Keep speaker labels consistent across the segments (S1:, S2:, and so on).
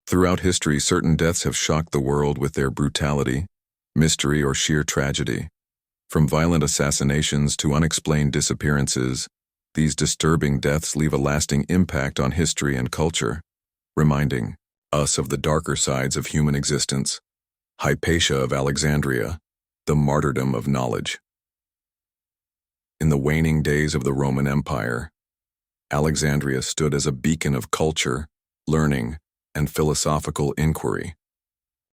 S1: Throughout history, certain deaths have shocked the world with their brutality, mystery, or sheer tragedy. From violent assassinations to unexplained disappearances, these disturbing deaths leave a lasting impact on history and culture, reminding us of the darker sides of human existence. Hypatia of Alexandria, the martyrdom of knowledge. In the waning days of the Roman Empire, Alexandria stood as a beacon of culture, learning, and philosophical inquiry.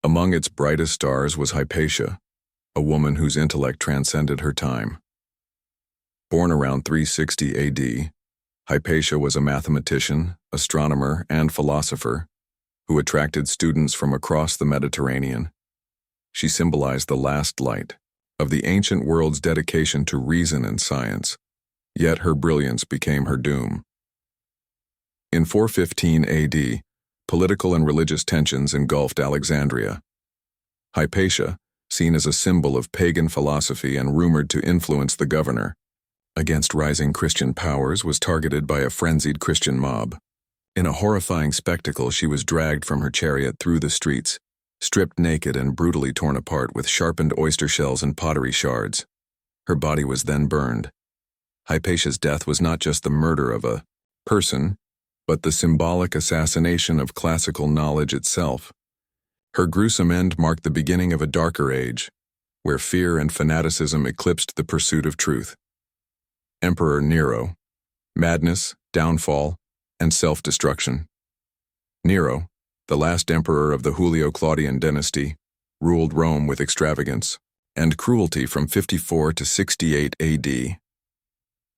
S1: Among its brightest stars was Hypatia, a woman whose intellect transcended her time. Born around 360 AD, Hypatia was a mathematician, astronomer, and philosopher who attracted students from across the Mediterranean. She symbolized the last light of the ancient world's dedication to reason and science, yet her brilliance became her doom. In 415 AD, political and religious tensions engulfed Alexandria. Hypatia, seen as a symbol of pagan philosophy and rumored to influence the governor against rising Christian powers, was targeted by a frenzied Christian mob. In a horrifying spectacle, she was dragged from her chariot through the streets, stripped naked and brutally torn apart with sharpened oyster shells and pottery shards. Her body was then burned. Hypatia's death was not just the murder of a person, but the symbolic assassination of classical knowledge itself. Her gruesome end marked the beginning of a darker age, where fear and fanaticism eclipsed the pursuit of truth. Emperor Nero, madness, downfall, and self-destruction. Nero, the last emperor of the Julio-Claudian dynasty, ruled Rome with extravagance and cruelty from 54 to 68 AD.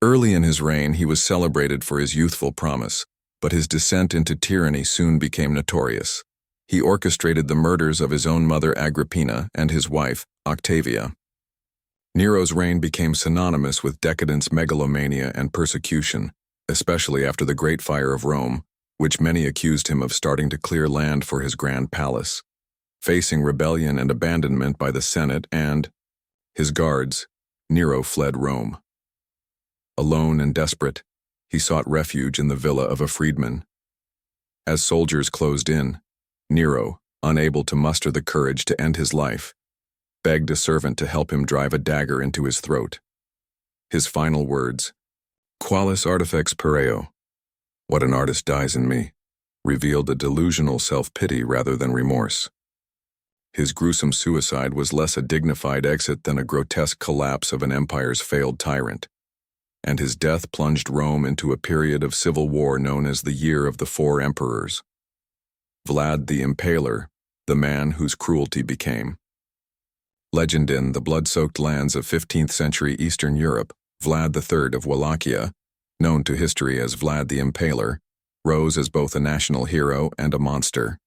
S1: Early in his reign, he was celebrated for his youthful promise, but his descent into tyranny soon became notorious. He orchestrated the murders of his own mother Agrippina and his wife, Octavia. Nero's reign became synonymous with decadence, megalomania, and persecution, especially after the Great Fire of Rome, which many accused him of starting to clear land for his grand palace. Facing rebellion and abandonment by the Senate and his guards, Nero fled Rome. Alone and desperate, he sought refuge in the villa of a freedman. As soldiers closed in, Nero, unable to muster the courage to end his life, begged a servant to help him drive a dagger into his throat. His final words, "Qualis artifex pereo," "What an artist dies in me," revealed a delusional self-pity rather than remorse. His gruesome suicide was less a dignified exit than a grotesque collapse of an empire's failed tyrant, and his death plunged Rome into a period of civil war known as the Year of the Four Emperors. Vlad the Impaler, the man whose cruelty became legend. In the blood-soaked lands of 15th century Eastern Europe, Vlad III of Wallachia, known to history as Vlad the Impaler, rose as both a national hero and a monster.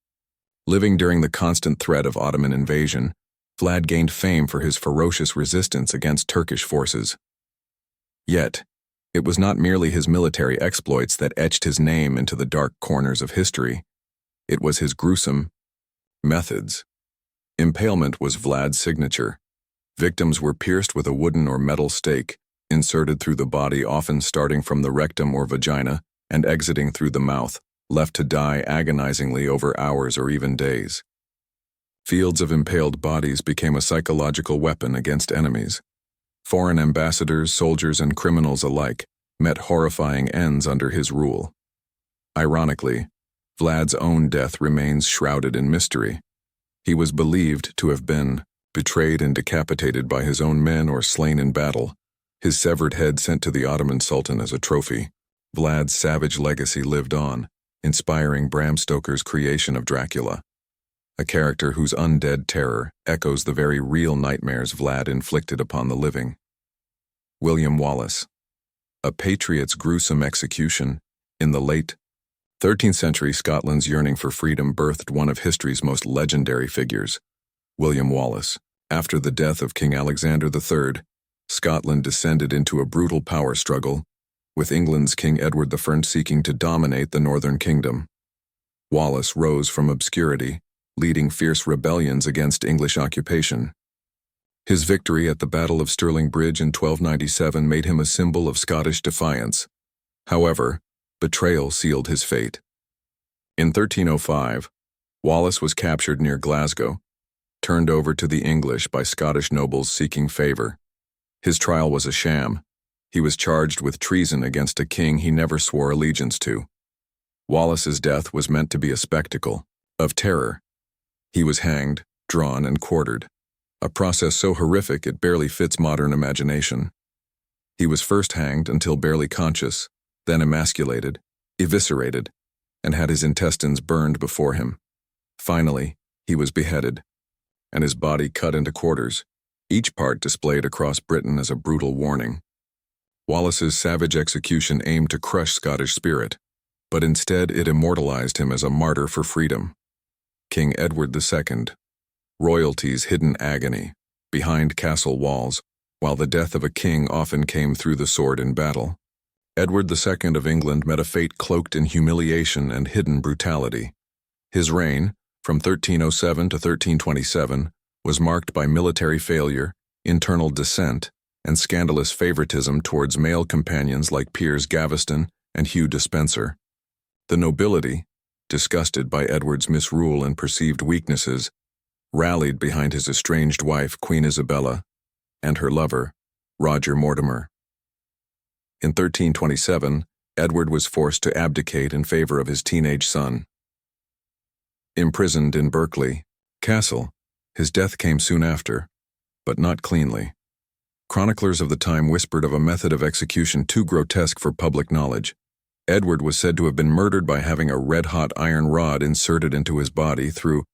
S1: Living during the constant threat of Ottoman invasion, Vlad gained fame for his ferocious resistance against Turkish forces. Yet, it was not merely his military exploits that etched his name into the dark corners of history. It was his gruesome methods. Impalement was Vlad's signature. Victims were pierced with a wooden or metal stake, inserted through the body, often starting from the rectum or vagina and exiting through the mouth, left to die agonizingly over hours or even days. Fields of impaled bodies became a psychological weapon against enemies. Foreign ambassadors, soldiers, and criminals alike met horrifying ends under his rule. Ironically, Vlad's own death remains shrouded in mystery. He was believed to have been betrayed and decapitated by his own men or slain in battle, his severed head sent to the Ottoman Sultan as a trophy. Vlad's savage legacy lived on, inspiring Bram Stoker's creation of Dracula, a character whose undead terror echoes the very real nightmares Vlad inflicted upon the living. William Wallace, a patriot's gruesome execution. In the late 13th century, Scotland's yearning for freedom birthed one of history's most legendary figures, William Wallace. After the death of King Alexander III, Scotland descended into a brutal power struggle, with England's King Edward I seeking to dominate the northern kingdom. Wallace rose from obscurity, leading fierce rebellions against English occupation. His victory at the Battle of Stirling Bridge in 1297 made him a symbol of Scottish defiance. However, betrayal sealed his fate. In 1305, Wallace was captured near Glasgow, turned over to the English by Scottish nobles seeking favor. His trial was a sham. He was charged with treason against a king he never swore allegiance to. Wallace's death was meant to be a spectacle of terror. He was hanged, drawn, and quartered, a process so horrific it barely fits modern imagination. He was first hanged until barely conscious, then emasculated, eviscerated, and had his intestines burned before him. Finally, he was beheaded, and his body cut into quarters, each part displayed across Britain as a brutal warning. Wallace's savage execution aimed to crush Scottish spirit, but instead it immortalized him as a martyr for freedom. King Edward II, royalty's hidden agony, behind castle walls, while the death of a king often came through the sword in battle. Edward II of England met a fate cloaked in humiliation and hidden brutality. His reign, from 1307 to 1327, was marked by military failure, internal dissent, and scandalous favoritism towards male companions like Piers Gaveston and Hugh Despenser. The nobility, disgusted by Edward's misrule and perceived weaknesses, rallied behind his estranged wife, Queen Isabella, and her lover, Roger Mortimer. In 1327, Edward was forced to abdicate in favor of his teenage son. Imprisoned in Berkeley Castle, his death came soon after, but not cleanly. Chroniclers of the time whispered of a method of execution too grotesque for public knowledge. Edward was said to have been murdered by having a red-hot iron rod inserted into his body through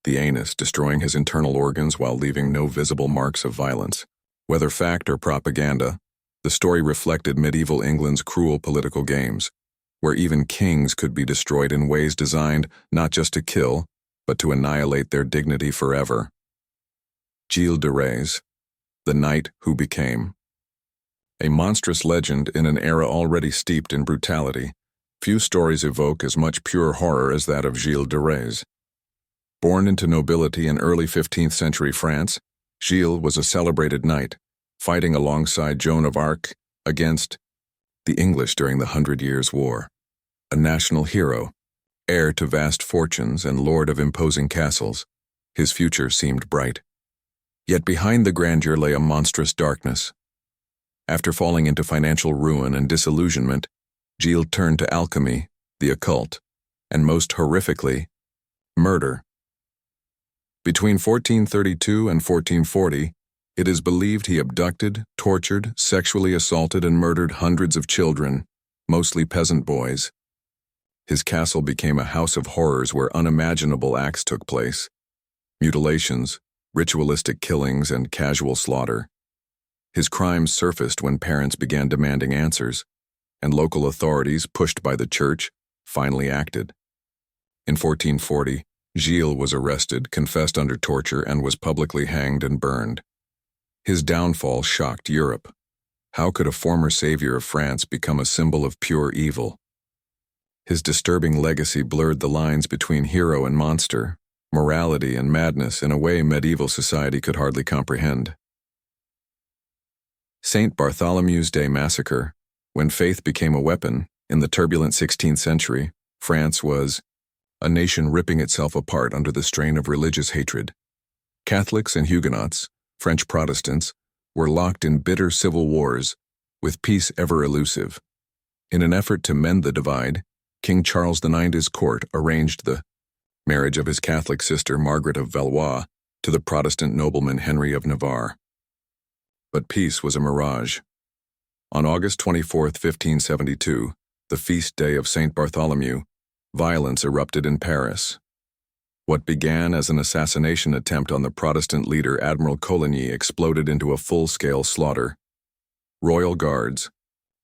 S1: the anus, destroying his internal organs while leaving no visible marks of violence. Whether fact or propaganda, the story reflected medieval England's cruel political games, where even kings could be destroyed in ways designed not just to kill, but to annihilate their dignity forever. Gilles de Rais, the knight who became. A monstrous legend in an era already steeped in brutality, few stories evoke as much pure horror as that of Gilles de Rais. Born into nobility in early 15th century France, Gilles was a celebrated knight, fighting alongside Joan of Arc against the English during the 100 Years' War. A national hero, heir to vast fortunes and lord of imposing castles, his future seemed bright. Yet behind the grandeur lay a monstrous darkness. After falling into financial ruin and disillusionment, Gilles turned to alchemy, the occult, and most horrifically, murder. Between 1432 and 1440, it is believed he abducted, tortured, sexually assaulted, and murdered hundreds of children, mostly peasant boys. His castle became a house of horrors where unimaginable acts took place: mutilations, ritualistic killings, and casual slaughter. His crimes surfaced when parents began demanding answers, and local authorities, pushed by the church, finally acted. In 1440, Gilles was arrested, confessed under torture, and was publicly hanged and burned. His downfall shocked Europe. How could a former savior of France become a symbol of pure evil? His disturbing legacy blurred the lines between hero and monster, morality and madness in a way medieval society could hardly comprehend. St. Bartholomew's Day Massacre. When faith became a weapon, in the turbulent 16th century, France was a nation ripping itself apart under the strain of religious hatred. Catholics and Huguenots, French Protestants, were locked in bitter civil wars, with peace ever elusive. In an effort to mend the divide, King Charles IX's court arranged the marriage of his Catholic sister Margaret of Valois to the Protestant nobleman Henry of Navarre. But peace was a mirage. On August 24, 1572, the feast day of St. Bartholomew, violence erupted in Paris. What began as an assassination attempt on the Protestant leader Admiral Coligny exploded into a full-scale slaughter. Royal guards,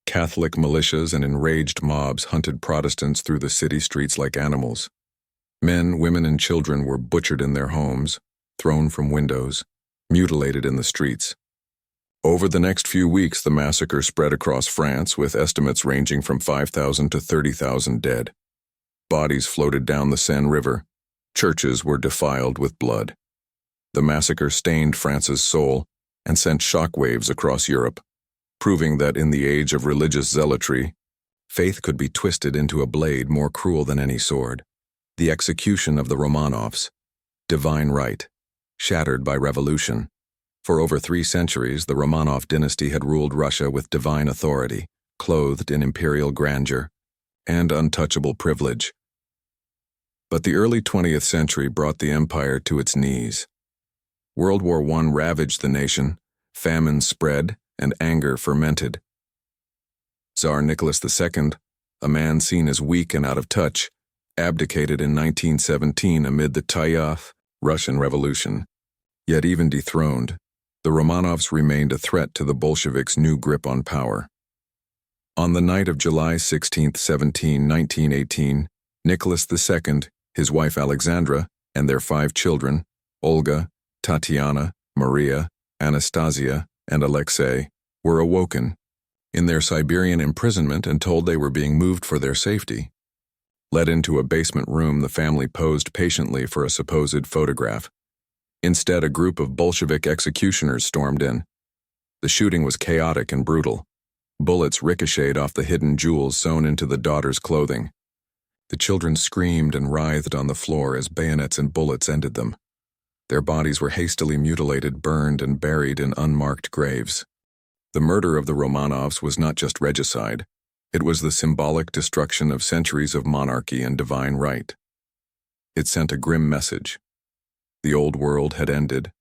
S1: Catholic militias, and enraged mobs hunted Protestants through the city streets like animals. Men, women, and children were butchered in their homes, thrown from windows, mutilated in the streets. Over the next few weeks, the massacre spread across France, with estimates ranging from 5,000 to 30,000 dead. Bodies floated down the Seine River. Churches were defiled with blood. The massacre stained France's soul and sent shockwaves across Europe, proving that in the age of religious zealotry, faith could be twisted into a blade more cruel than any sword. The execution of the Romanovs. Divine right. Shattered by revolution. For over 3 centuries, the Romanov dynasty had ruled Russia with divine authority, clothed in imperial grandeur and untouchable privilege. But the early 20th century brought the empire to its knees. World War I ravaged the nation, famine spread, and anger fermented. Tsar Nicholas II, a man seen as weak and out of touch, abdicated in 1917 amid the Tayaf Russian Revolution. Yet even dethroned, the Romanovs remained a threat to the Bolsheviks' new grip on power. On the night of July 16, 1918, Nicholas II, his wife Alexandra, and their 5 children, Olga, Tatiana, Maria, Anastasia, and Alexei, were awoken in their Siberian imprisonment and told they were being moved for their safety. Led into a basement room, the family posed patiently for a supposed photograph. Instead, a group of Bolshevik executioners stormed in. The shooting was chaotic and brutal. Bullets ricocheted off the hidden jewels sewn into the daughter's clothing. The children screamed and writhed on the floor as bayonets and bullets ended them. Their bodies were hastily mutilated, burned, and buried in unmarked graves. The murder of the Romanovs was not just regicide. It was the symbolic destruction of centuries of monarchy and divine right. It sent a grim message. The old world had ended,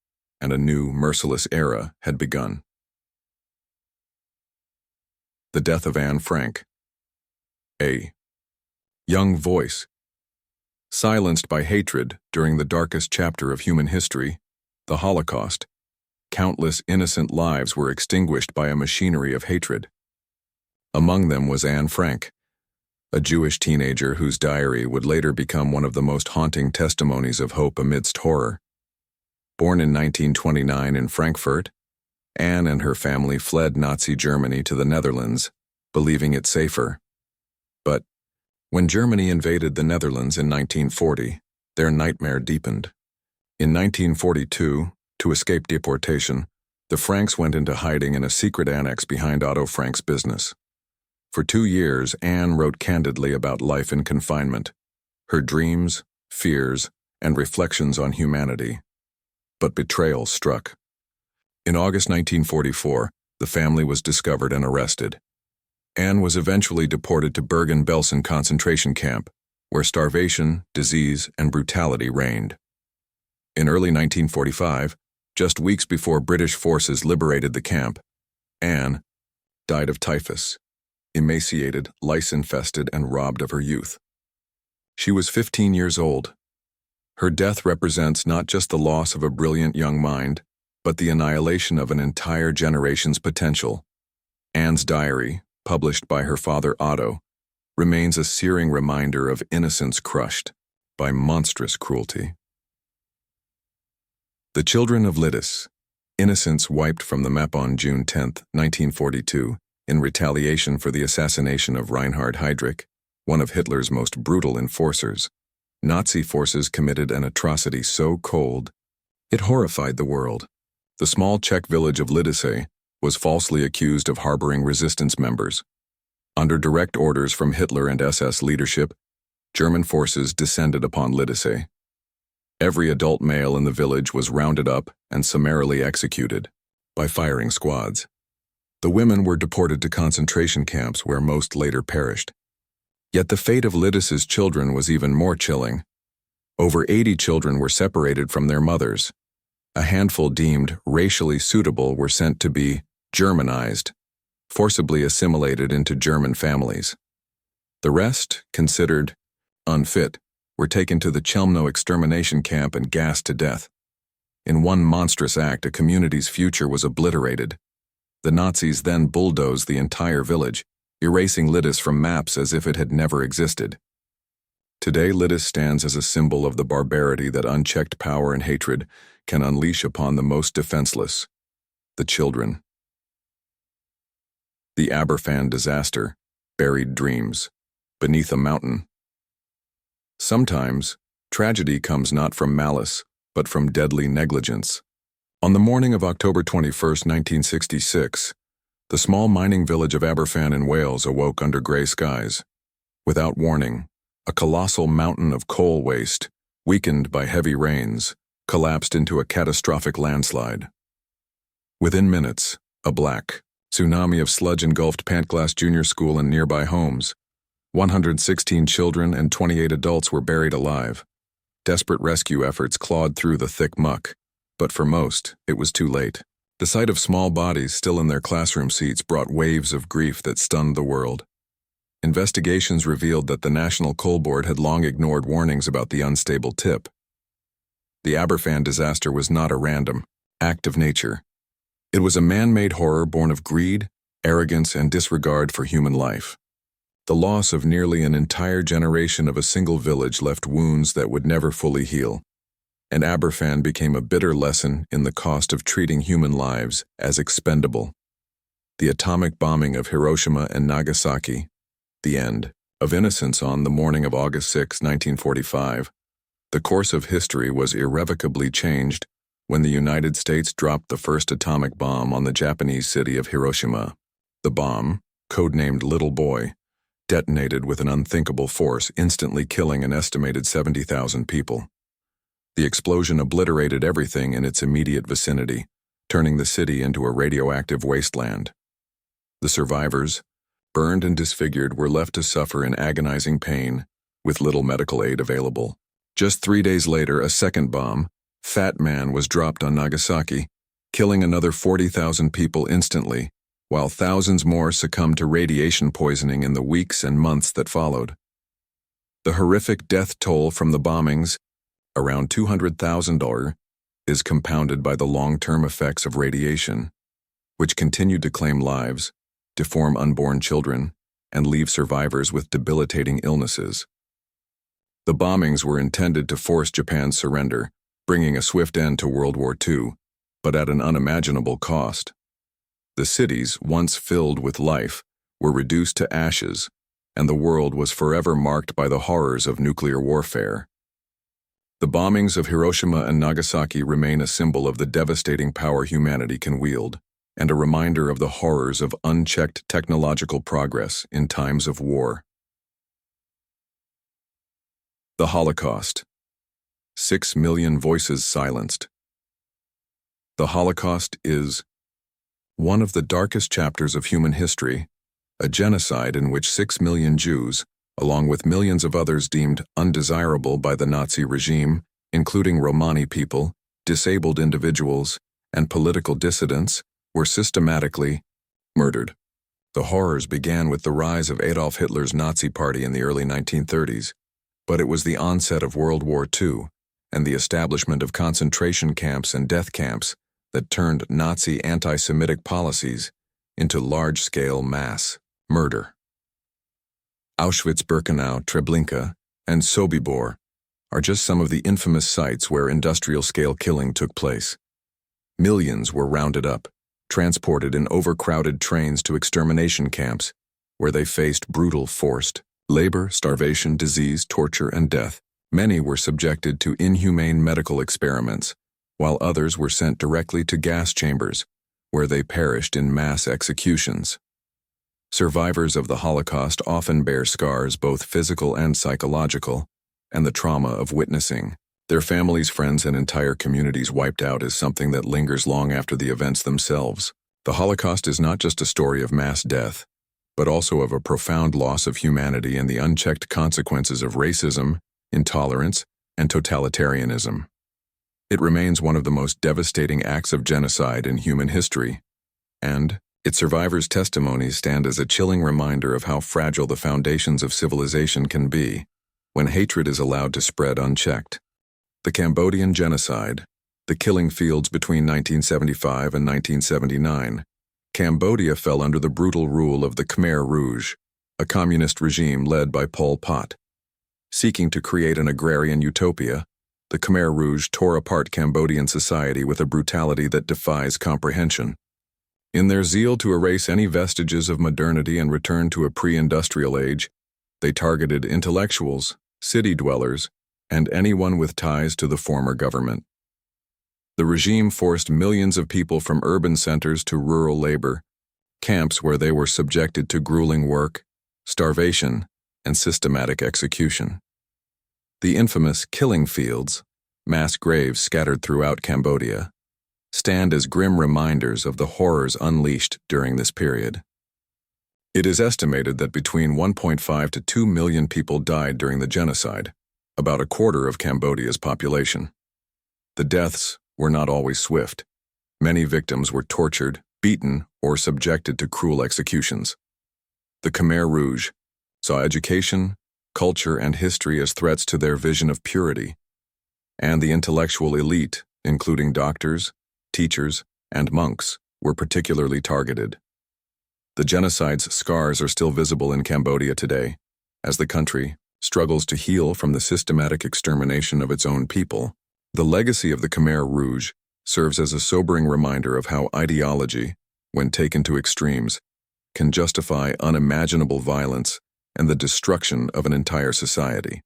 S1: and a new, merciless era had begun. The death of Anne Frank. A young voice. Silenced by hatred during the darkest chapter of human history, the Holocaust, countless innocent lives were extinguished by a machinery of hatred. Among them was Anne Frank, a Jewish teenager whose diary would later become one of the most haunting testimonies of hope amidst horror. Born in 1929 in Frankfurt, Anne and her family fled Nazi Germany to the Netherlands, believing it safer. But when Germany invaded the Netherlands in 1940, their nightmare deepened. In 1942, to escape deportation, the Franks went into hiding in a secret annex behind Otto Frank's business. For 2 years, Anne wrote candidly about life in confinement, her dreams, fears, and reflections on humanity. But betrayal struck. In August 1944, the family was discovered and arrested. Anne was eventually deported to Bergen-Belsen concentration camp, where starvation, disease, and brutality reigned. In early 1945, just weeks before British forces liberated the camp, Anne died of typhus, emaciated, lice-infested, and robbed of her youth. She was 15 years old. Her death represents not just the loss of a brilliant young mind, but the annihilation of an entire generation's potential. Anne's diary, published by her father Otto, remains a searing reminder of innocence crushed by monstrous cruelty. The Children of Lidice, innocence wiped from the map on June 10, 1942, in retaliation for the assassination of Reinhard Heydrich, one of Hitler's most brutal enforcers. Nazi forces committed an atrocity so cold, it horrified the world. The small Czech village of Lidice was falsely accused of harboring resistance members. Under direct orders from Hitler and SS leadership, German forces descended upon Lidice. Every adult male in the village was rounded up and summarily executed by firing squads. The women were deported to concentration camps where most later perished. Yet the fate of Lidice's children was even more chilling. Over 80 children were separated from their mothers. A handful deemed racially suitable were sent to be Germanized, forcibly assimilated into German families. The rest, considered unfit, were taken to the Chelmno extermination camp and gassed to death. In one monstrous act, a community's future was obliterated. The Nazis then bulldozed the entire village, erasing Lidice from maps as if it had never existed. Today, Lidice stands as a symbol of the barbarity that unchecked power and hatred can unleash upon the most defenseless, the children. The Aberfan disaster, buried dreams, beneath a mountain. Sometimes, tragedy comes not from malice, but from deadly negligence. On the morning of October 21, 1966, the small mining village of Aberfan in Wales awoke under grey skies. Without warning, A colossal mountain of coal waste, weakened by heavy rains, collapsed into a catastrophic landslide. Within minutes, a black tsunami of sludge engulfed Pantglass Junior School and nearby homes. 116 children and 28 adults were buried alive. Desperate rescue efforts clawed through the thick muck, but for most, it was too late. The sight of small bodies still in their classroom seats brought waves of grief that stunned the world. Investigations revealed that the National Coal Board had long ignored warnings about the unstable tip. The Aberfan disaster was not a random act of nature. It was a man-made horror born of greed, arrogance, and disregard for human life. The loss of nearly an entire generation of a single village left wounds that would never fully heal, and Aberfan became a bitter lesson in the cost of treating human lives as expendable. The atomic bombing of Hiroshima and Nagasaki, the end of innocence on the morning of August 6, 1945, the course of history was irrevocably changed when the United States dropped the first atomic bomb on the Japanese city of Hiroshima. The bomb, codenamed Little Boy, detonated with an unthinkable force, instantly killing an estimated 70,000 people. The explosion obliterated everything in its immediate vicinity, turning the city into a radioactive wasteland. The survivors, burned and disfigured, were left to suffer in agonizing pain, with little medical aid available. Just 3 days later, a second bomb, Fat Man, was dropped on Nagasaki, killing another 40,000 people instantly, while thousands more succumbed to radiation poisoning in the weeks and months that followed. The horrific death toll from the bombings, around 200,000, is compounded by the long-term effects of radiation, which continued to claim lives, deform unborn children, and leave survivors with debilitating illnesses. The bombings were intended to force Japan's surrender, bringing a swift end to World War II, but at an unimaginable cost. The cities, once filled with life, were reduced to ashes, and the world was forever marked by the horrors of nuclear warfare. The bombings of Hiroshima and Nagasaki remain a symbol of the devastating power humanity can wield, and a reminder of the horrors of unchecked technological progress in times of war. The Holocaust. 6 million voices silenced. The Holocaust is one of the darkest chapters of human history, a genocide in which 6 million Jews, along with millions of others deemed undesirable by the Nazi regime, including Romani people, disabled individuals, and political dissidents, were systematically murdered. The horrors began with the rise of Adolf Hitler's Nazi Party in the early 1930s, but it was the onset of World War II and the establishment of concentration camps and death camps that turned Nazi anti-Semitic policies into large-scale mass murder. Auschwitz-Birkenau, Treblinka, and Sobibor are just some of the infamous sites where industrial-scale killing took place. Millions were rounded up, transported in overcrowded trains to extermination camps, where they faced brutal forced labor, starvation, disease, torture, and death. Many were subjected to inhumane medical experiments, while others were sent directly to gas chambers, where they perished in mass executions. Survivors of the Holocaust often bear scars, both physical and psychological, and the trauma of witnessing their families, friends, and entire communities wiped out is something that lingers long after the events themselves. The Holocaust is not just a story of mass death, but also of a profound loss of humanity and the unchecked consequences of racism, intolerance, and totalitarianism. It remains one of the most devastating acts of genocide in human history, and its survivors' testimonies stand as a chilling reminder of how fragile the foundations of civilization can be when hatred is allowed to spread unchecked. The Cambodian genocide, the killing fields between 1975 and 1979, Cambodia fell under the brutal rule of the Khmer Rouge, a communist regime led by Pol Pot. Seeking to create an agrarian utopia, the Khmer Rouge tore apart Cambodian society with a brutality that defies comprehension. In their zeal to erase any vestiges of modernity and return to a pre-industrial age, they targeted intellectuals, city dwellers, and anyone with ties to the former government. The regime forced millions of people from urban centers to rural labor, camps where they were subjected to grueling work, starvation, and systematic execution. The infamous killing fields, mass graves scattered throughout Cambodia, stand as grim reminders of the horrors unleashed during this period. It is estimated that between 1.5 to 2 million people died during the genocide, about a quarter of Cambodia's population. The deaths were not always swift. Many victims were tortured, beaten, or subjected to cruel executions. The Khmer Rouge saw education, culture, and history as threats to their vision of purity, and the intellectual elite, including doctors, teachers, and monks, were particularly targeted. The genocide's scars are still visible in Cambodia today, as the country struggles to heal from the systematic extermination of its own people. The legacy of the Khmer Rouge serves as a sobering reminder of how ideology, when taken to extremes, can justify unimaginable violence and the destruction of an entire society.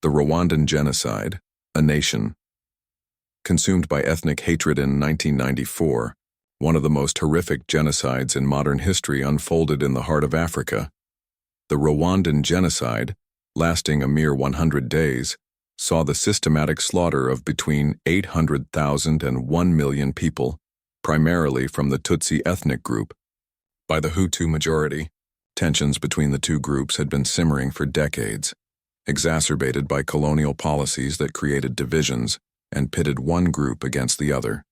S1: The Rwandan genocide, a nation consumed by ethnic hatred in 1994, one of the most horrific genocides in modern history, unfolded in the heart of Africa. The Rwandan genocide, lasting a mere 100 days, saw the systematic slaughter of between 800,000 and 1 million people, primarily from the Tutsi ethnic group. By the Hutu majority, tensions between the two groups had been simmering for decades, exacerbated by colonial policies that created divisions and pitted one group against the other.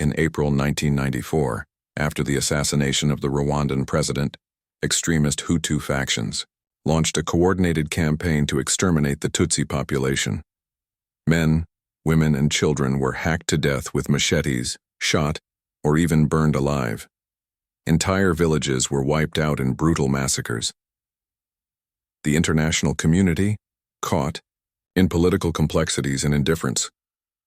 S1: In April 1994, after the assassination of the Rwandan president, extremist Hutu factions launched a coordinated campaign to exterminate the Tutsi population. Men, women, and children were hacked to death with machetes, shot, or even burned alive. Entire villages were wiped out in brutal massacres. The international community, caught in political complexities and indifference,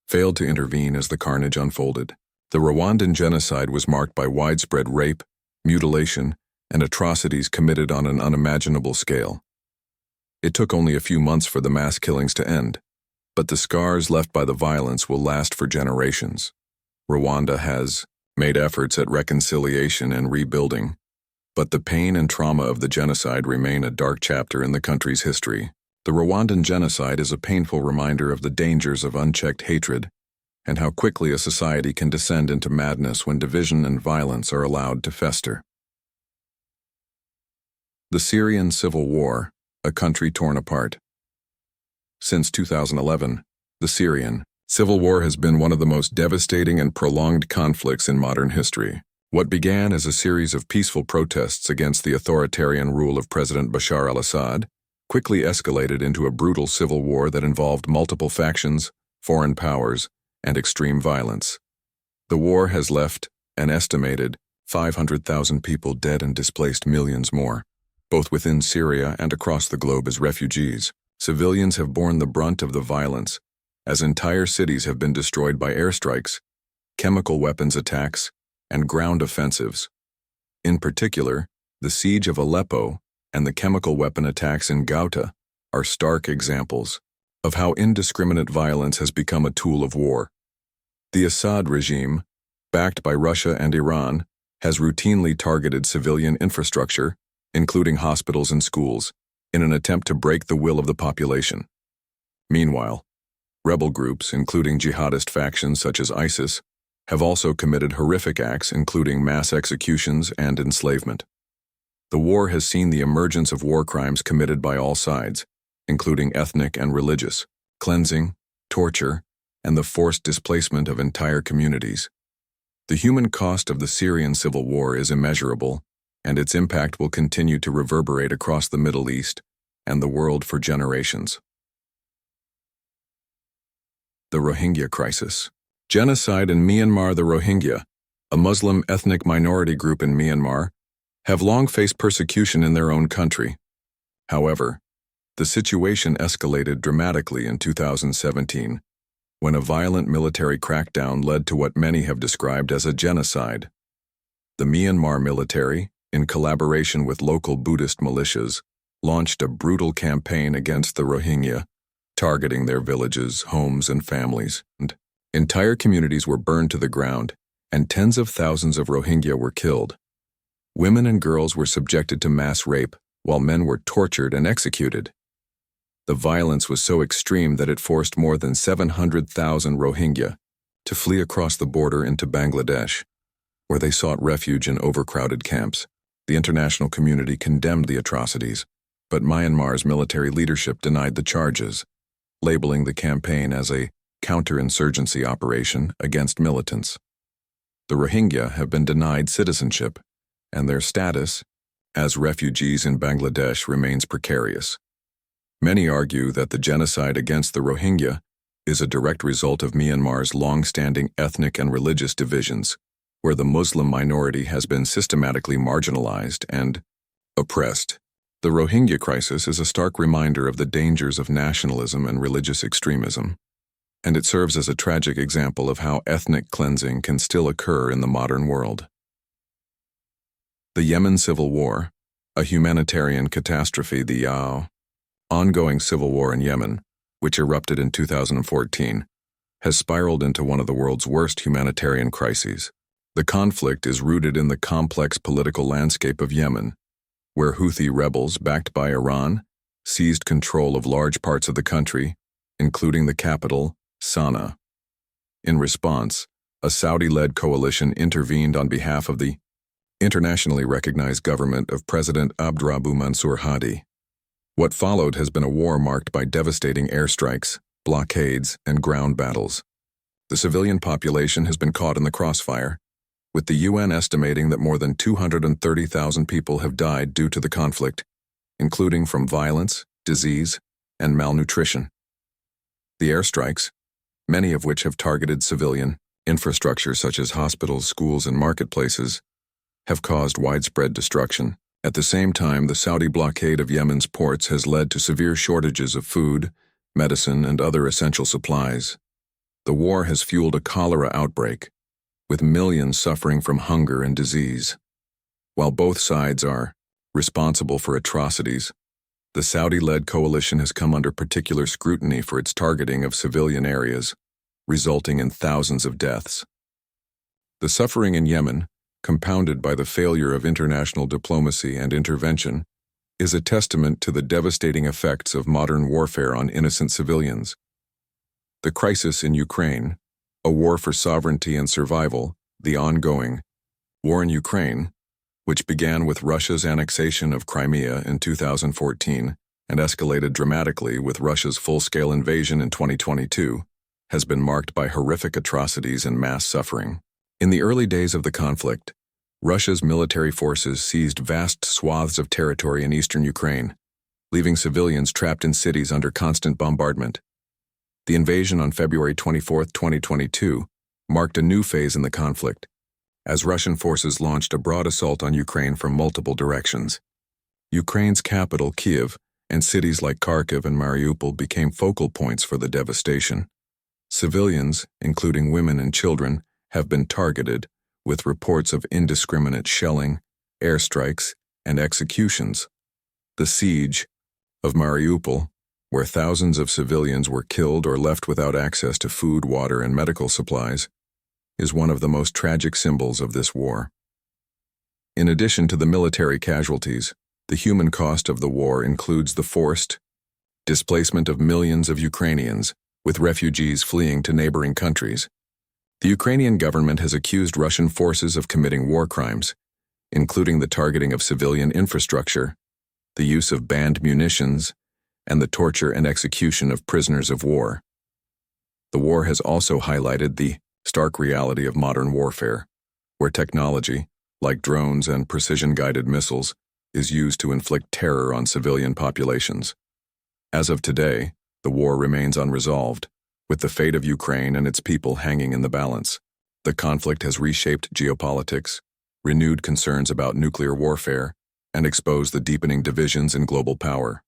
S1: failed to intervene as the carnage unfolded. The Rwandan genocide was marked by widespread rape, mutilation, and atrocities committed on an unimaginable scale. It took only a few months for the mass killings to end, but the scars left by the violence will last for generations. Rwanda has made efforts at reconciliation and rebuilding, but the pain and trauma of the genocide remain a dark chapter in the country's history. The Rwandan genocide is a painful reminder of the dangers of unchecked hatred and how quickly a society can descend into madness when division and violence are allowed to fester. The Syrian Civil War, a country torn apart. Since 2011, the Syrian Civil War has been one of the most devastating and prolonged conflicts in modern history. What began as a series of peaceful protests against the authoritarian rule of President Bashar al-Assad quickly escalated into a brutal civil war that involved multiple factions, foreign powers, and extreme violence. The war has left an estimated 500,000 people dead and displaced millions more, both within Syria and across the globe as refugees. Civilians have borne the brunt of the violence, as entire cities have been destroyed by airstrikes, chemical weapons attacks, and ground offensives. In particular, the siege of Aleppo and the chemical weapon attacks in Ghouta are stark examples of how indiscriminate violence has become a tool of war. The Assad regime, backed by Russia and Iran, has routinely targeted civilian infrastructure, including hospitals and schools, in an attempt to break the will of the population. Meanwhile, rebel groups, including jihadist factions such as ISIS, have also committed horrific acts including mass executions and enslavement. The war has seen the emergence of war crimes committed by all sides, including ethnic and religious, cleansing, torture, and the forced displacement of entire communities. The human cost of the Syrian civil war is immeasurable, and its impact will continue to reverberate across the Middle East and the world for generations. The Rohingya crisis. Genocide in Myanmar. The Rohingya, a Muslim ethnic minority group in Myanmar, have long faced persecution in their own country. However, the situation escalated dramatically in 2017, when a violent military crackdown led to what many have described as a genocide. The Myanmar military, in collaboration with local Buddhist militias, launched a brutal campaign against the Rohingya, targeting their villages, homes, and families. And entire communities were burned to the ground, and tens of thousands of Rohingya were killed. Women and girls were subjected to mass rape, while men were tortured and executed. The violence was so extreme that it forced more than 700,000 Rohingya to flee across the border into Bangladesh, where they sought refuge in overcrowded camps. The international community condemned the atrocities, but Myanmar's military leadership denied the charges, labeling the campaign as a counterinsurgency operation against militants. The Rohingya have been denied citizenship, and their status as refugees in Bangladesh remains precarious. Many argue that the genocide against the Rohingya is a direct result of Myanmar's long-standing ethnic and religious divisions, where the Muslim minority has been systematically marginalized and oppressed. The Rohingya crisis is a stark reminder of the dangers of nationalism and religious extremism, and it serves as a tragic example of how ethnic cleansing can still occur in the modern world. The Yemen Civil War, a humanitarian catastrophe. The ongoing civil war in Yemen, which erupted in 2014, has spiraled into one of the world's worst humanitarian crises. The conflict is rooted in the complex political landscape of Yemen, where Houthi rebels backed by Iran seized control of large parts of the country, including the capital, Sana'a. In response, a Saudi-led coalition intervened on behalf of the internationally recognized government of President Abdurabu Mansur Hadi. What followed has been a war marked by devastating airstrikes, blockades, and ground battles. The civilian population has been caught in the crossfire, with the UN estimating that more than 230,000 people have died due to the conflict, including from violence, disease, and malnutrition. The airstrikes, many of which have targeted civilian infrastructure such as hospitals, schools, and marketplaces, have caused widespread destruction. At the same time, the Saudi blockade of Yemen's ports has led to severe shortages of food, medicine, and other essential supplies. The war has fueled a cholera outbreak, with millions suffering from hunger and disease. While both sides are responsible for atrocities, the Saudi-led coalition has come under particular scrutiny for its targeting of civilian areas, resulting in thousands of deaths. The suffering in Yemen, compounded by the failure of international diplomacy and intervention, is a testament to the devastating effects of modern warfare on innocent civilians. The crisis in Ukraine, a war for sovereignty and survival, the ongoing war in Ukraine, which began with Russia's annexation of Crimea in 2014 and escalated dramatically with Russia's full-scale invasion in 2022, has been marked by horrific atrocities and mass suffering. In the early days of the conflict, Russia's military forces seized vast swaths of territory in eastern Ukraine, leaving civilians trapped in cities under constant bombardment. The invasion on February 24, 2022, marked a new phase in the conflict, as Russian forces launched a broad assault on Ukraine from multiple directions. Ukraine's capital, Kyiv, and cities like Kharkiv and Mariupol became focal points for the devastation. Civilians, including women and children, have been targeted, with reports of indiscriminate shelling, airstrikes, and executions. The siege of Mariupol, where thousands of civilians were killed or left without access to food, water, and medical supplies, is one of the most tragic symbols of this war. In addition to the military casualties, the human cost of the war includes the forced displacement of millions of Ukrainians, with refugees fleeing to neighboring countries. The Ukrainian government has accused Russian forces of committing war crimes, including the targeting of civilian infrastructure, the use of banned munitions, and the torture and execution of prisoners of war. The war has also highlighted the stark reality of modern warfare, where technology, like drones and precision-guided missiles, is used to inflict terror on civilian populations. As of today, the war remains unresolved, with the fate of Ukraine and its people hanging in the balance. The conflict has reshaped geopolitics, renewed concerns about nuclear warfare, and exposed the deepening divisions in global power.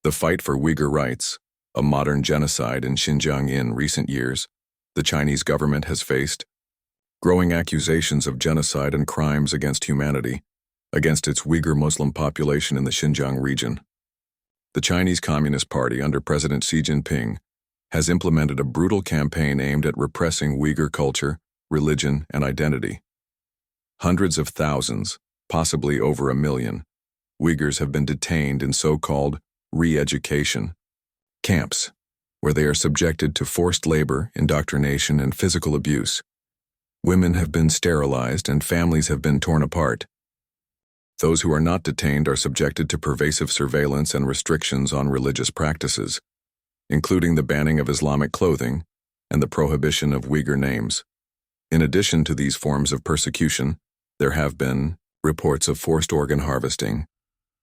S1: The fight for Uyghur rights, a modern genocide in Xinjiang. In recent years, the Chinese government has faced growing accusations of genocide and crimes against humanity against its Uyghur Muslim population in the Xinjiang region. The Chinese Communist Party under President Xi Jinping has implemented a brutal campaign aimed at repressing Uyghur culture, religion, and identity. Hundreds of thousands, possibly over 1 million, Uyghurs have been detained in so-called re-education camps, where they are subjected to forced labor, indoctrination, and physical abuse. Women have been sterilized and families have been torn apart. Those who are not detained are subjected to pervasive surveillance and restrictions on religious practices, including the banning of Islamic clothing and the prohibition of Uyghur names. In addition to these forms of persecution, there have been reports of forced organ harvesting,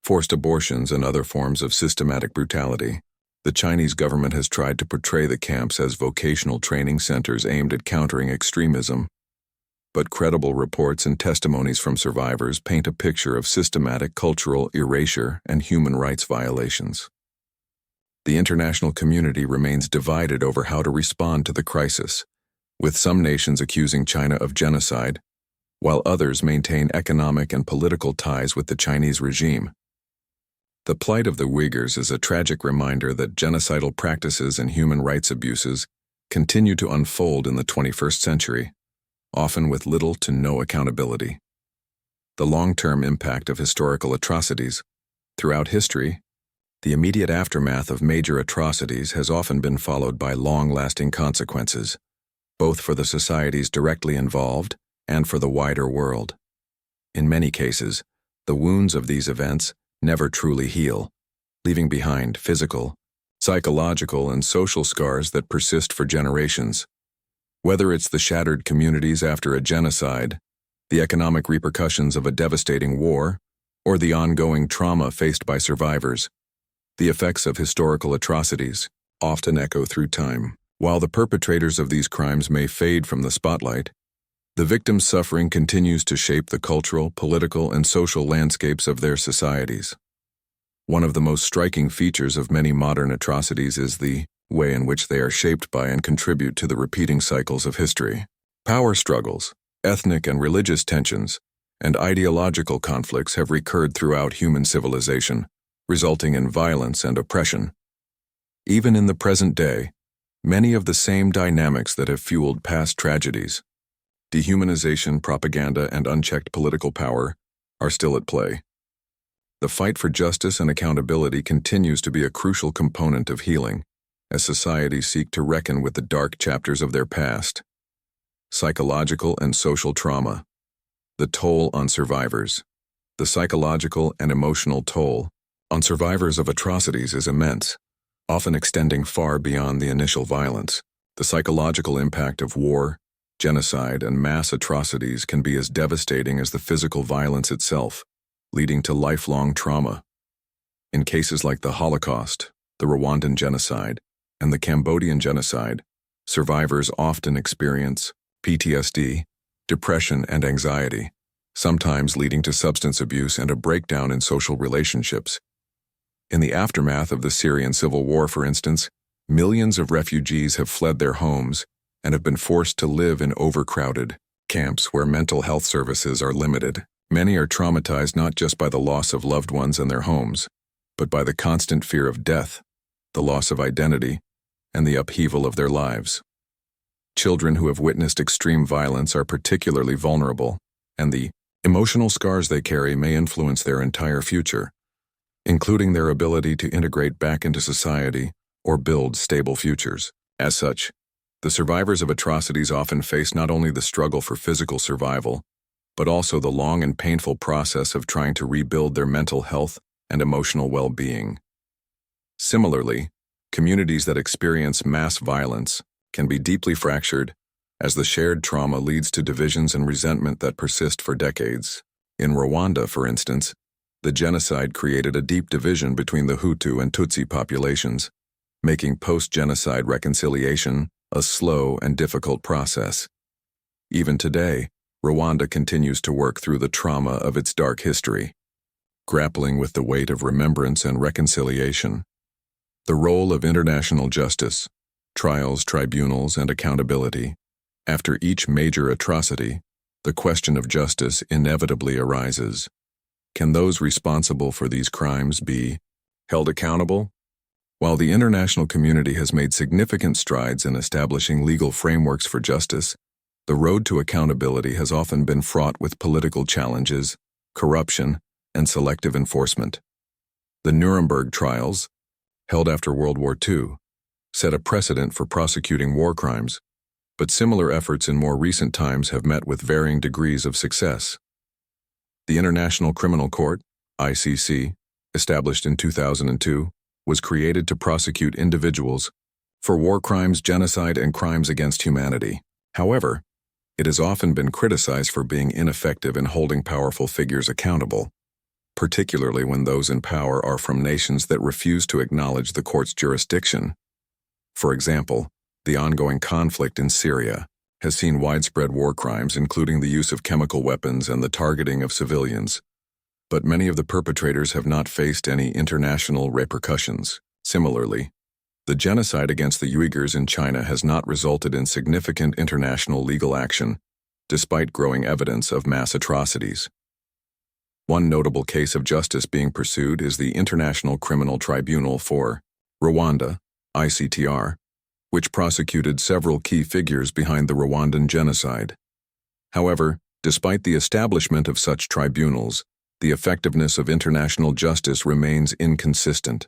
S1: forced abortions, and other forms of systematic brutality. The Chinese government has tried to portray the camps as vocational training centers aimed at countering extremism, but credible reports and testimonies from survivors paint a picture of systematic cultural erasure and human rights violations. The international community remains divided over how to respond to the crisis, with some nations accusing China of genocide, while others maintain economic and political ties with the Chinese regime. The plight of the Uyghurs is a tragic reminder that genocidal practices and human rights abuses continue to unfold in the 21st century, often with little to no accountability. The long-term impact of historical atrocities. Throughout history, the immediate aftermath of major atrocities has often been followed by long-lasting consequences, both for the societies directly involved and for the wider world. In many cases, the wounds of these events never truly heal, leaving behind physical, psychological, and social scars that persist for generations. Whether it's the shattered communities after a genocide, the economic repercussions of a devastating war, or the ongoing trauma faced by survivors, the effects of historical atrocities often echo through time. While the perpetrators of these crimes may fade from the spotlight, the victims' suffering continues to shape the cultural, political, and social landscapes of their societies. One of the most striking features of many modern atrocities is the way in which they are shaped by and contribute to the repeating cycles of history. Power struggles, ethnic and religious tensions, and ideological conflicts have recurred throughout human civilization, resulting in violence and oppression. Even in the present day, many of the same dynamics that have fueled past tragedies, dehumanization, propaganda, and unchecked political power, are still at play. The fight for justice and accountability continues to be a crucial component of healing, as societies seek to reckon with the dark chapters of their past. Psychological and social trauma. The toll on survivors. The psychological and emotional toll on survivors of atrocities is immense, often extending far beyond the initial violence. The psychological impact of war, genocide, and mass atrocities can be as devastating as the physical violence itself, leading to lifelong trauma. In cases like the Holocaust, the Rwandan genocide, and the Cambodian genocide, survivors often experience PTSD, depression, and anxiety, sometimes leading to substance abuse and a breakdown in social relationships. In the aftermath of the Syrian civil war, for instance, millions of refugees have fled their homes and have been forced to live in overcrowded camps where mental health services are limited. Many are traumatized not just by the loss of loved ones and their homes, but by the constant fear of death, the loss of identity, and the upheaval of their lives. Children who have witnessed extreme violence are particularly vulnerable, and the emotional scars they carry may influence their entire future, including their ability to integrate back into society or build stable futures. As such, the survivors of atrocities often face not only the struggle for physical survival, but also the long and painful process of trying to rebuild their mental health and emotional well-being. Similarly, communities that experience mass violence can be deeply fractured, as the shared trauma leads to divisions and resentment that persist for decades. In Rwanda, for instance, the genocide created a deep division between the Hutu and Tutsi populations, making post-genocide reconciliation a slow and difficult process. Even today, Rwanda continues to work through the trauma of its dark history, grappling with the weight of remembrance and reconciliation. The role of international justice, trials, tribunals, and accountability. After each major atrocity, the question of justice inevitably arises. Can those responsible for these crimes be held accountable? While the international community has made significant strides in establishing legal frameworks for justice, the road to accountability has often been fraught with political challenges, corruption, and selective enforcement. The Nuremberg trials, held after World War II, set a precedent for prosecuting war crimes, but similar efforts in more recent times have met with varying degrees of success. The International Criminal Court, ICC, established in 2002, was created to prosecute individuals for war crimes, genocide, and crimes against humanity. However, it has often been criticized for being ineffective in holding powerful figures accountable, particularly when those in power are from nations that refuse to acknowledge the court's jurisdiction. For example, the ongoing conflict in Syria has seen widespread war crimes, including the use of chemical weapons and the targeting of civilians, but many of the perpetrators have not faced any international repercussions. Similarly, the genocide against the Uyghurs in China has not resulted in significant international legal action, despite growing evidence of mass atrocities. One notable case of justice being pursued is the International Criminal Tribunal for Rwanda, ICTR, which prosecuted several key figures behind the Rwandan genocide. However, despite the establishment of such tribunals, the effectiveness of international justice remains inconsistent.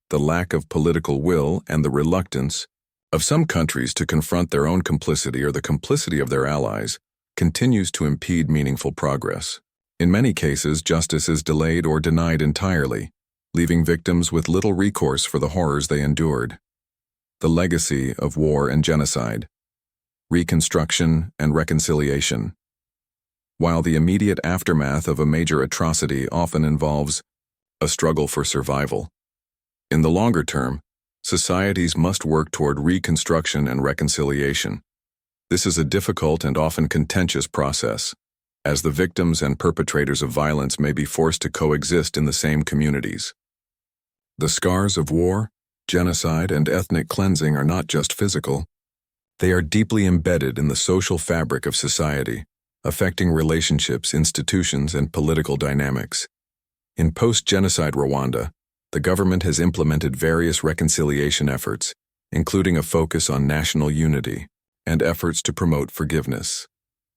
S1: The lack of political will and the reluctance of some countries to confront their own complicity or the complicity of their allies continues to impede meaningful progress. In many cases, justice is delayed or denied entirely, leaving victims with little recourse for the horrors they endured. The legacy of war and genocide, reconstruction and reconciliation. While the immediate aftermath of a major atrocity often involves a struggle for survival, in the longer term, societies must work toward reconstruction and reconciliation. This is a difficult and often contentious process, as the victims and perpetrators of violence may be forced to coexist in the same communities. The scars of war, genocide, and ethnic cleansing are not just physical. They are deeply embedded in the social fabric of society, affecting relationships, institutions, and political dynamics. In post-genocide Rwanda, the government has implemented various reconciliation efforts, including a focus on national unity and efforts to promote forgiveness.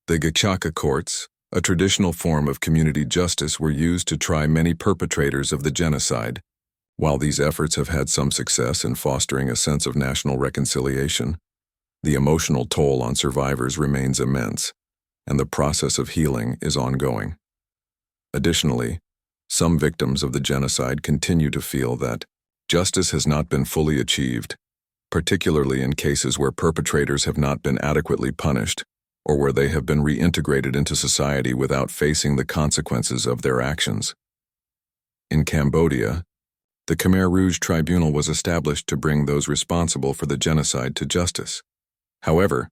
S1: The Gacaca courts, a traditional form of community justice, were used to try many perpetrators of the genocide. While these efforts have had some success in fostering a sense of national reconciliation, the emotional toll on survivors remains immense, and the process of healing is ongoing. Additionally, some victims of the genocide continue to feel that justice has not been fully achieved, particularly in cases where perpetrators have not been adequately punished or where they have been reintegrated into society without facing the consequences of their actions. In Cambodia, the Khmer Rouge Tribunal was established to bring those responsible for the genocide to justice. However,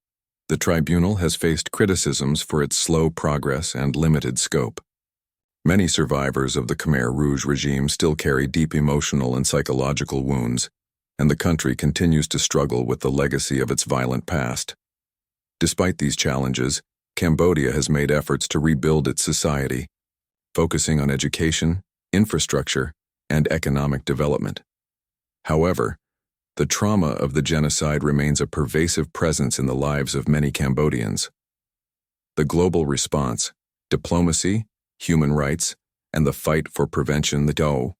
S1: the tribunal has faced criticisms for its slow progress and limited scope. Many survivors of the Khmer Rouge regime still carry deep emotional and psychological wounds, and the country continues to struggle with the legacy of its violent past. Despite these challenges, Cambodia has made efforts to rebuild its society, focusing on education, infrastructure, and economic development. However, the trauma of the genocide remains a pervasive presence in the lives of many Cambodians. The global response, diplomacy, human rights, and the fight for prevention. The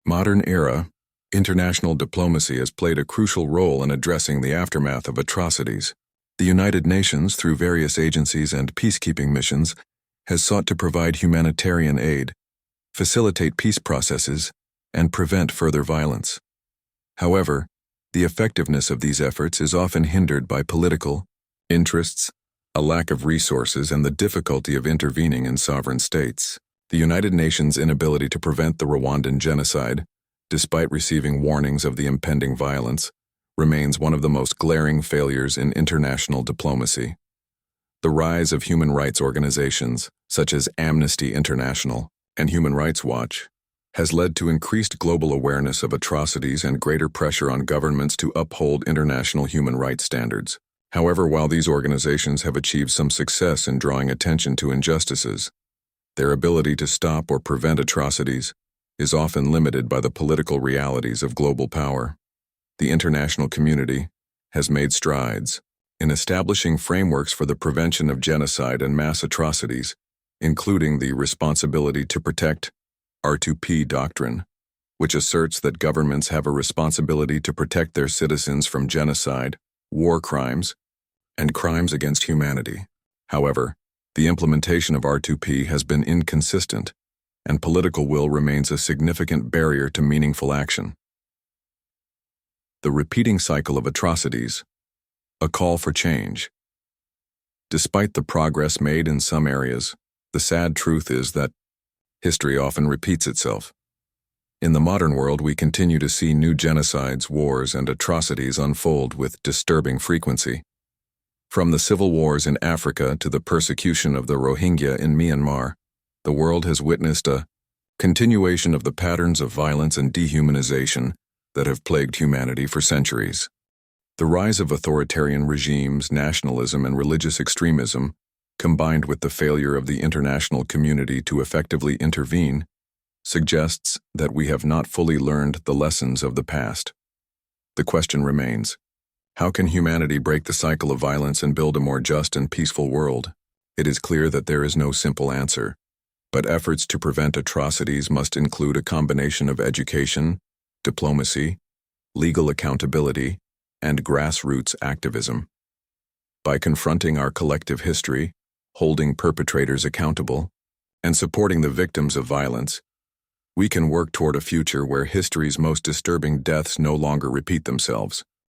S1: modern era, international diplomacy has played a crucial role in addressing the aftermath of atrocities. The United Nations, through various agencies and peacekeeping missions, has sought to provide humanitarian aid, facilitate peace processes, and prevent further violence. However, the effectiveness of these efforts is often hindered by political interests, a lack of resources, and the difficulty of intervening in sovereign states. The United Nations' inability to prevent the Rwandan genocide, despite receiving warnings of the impending violence, remains one of the most glaring failures in international diplomacy. The rise of human rights organizations, such as Amnesty International and Human Rights Watch, has led to increased global awareness of atrocities and greater pressure on governments to uphold international human rights standards. However, while these organizations have achieved some success in drawing attention to injustices, their ability to stop or prevent atrocities is often limited by the political realities of global power. The international community has made strides in establishing frameworks for the prevention of genocide and mass atrocities, including the responsibility to protect R2P doctrine, which asserts that governments have a responsibility to protect their citizens from genocide, war crimes, and crimes against humanity. However, the implementation of R2P has been inconsistent, and political will remains a significant barrier to meaningful action. The repeating cycle of atrocities, a call for change. Despite the progress made in some areas, the sad truth is that history often repeats itself. In the modern world, we continue to see new genocides, wars, and atrocities unfold with disturbing frequency. From the civil wars in Africa to the persecution of the Rohingya in Myanmar, the world has witnessed a continuation of the patterns of violence and dehumanization that have plagued humanity for centuries. The rise of authoritarian regimes, nationalism, and religious extremism, combined with the failure of the international community to effectively intervene, suggests that we have not fully learned the lessons of the past. The question remains, how can humanity break the cycle of violence and build a more just and peaceful world? It is clear that there is no simple answer, but efforts to prevent atrocities must include a combination of education, diplomacy, legal accountability, and grassroots activism. By confronting our collective history, holding perpetrators accountable, and supporting the victims of violence, we can work toward a future where history's most disturbing deaths no longer repeat themselves.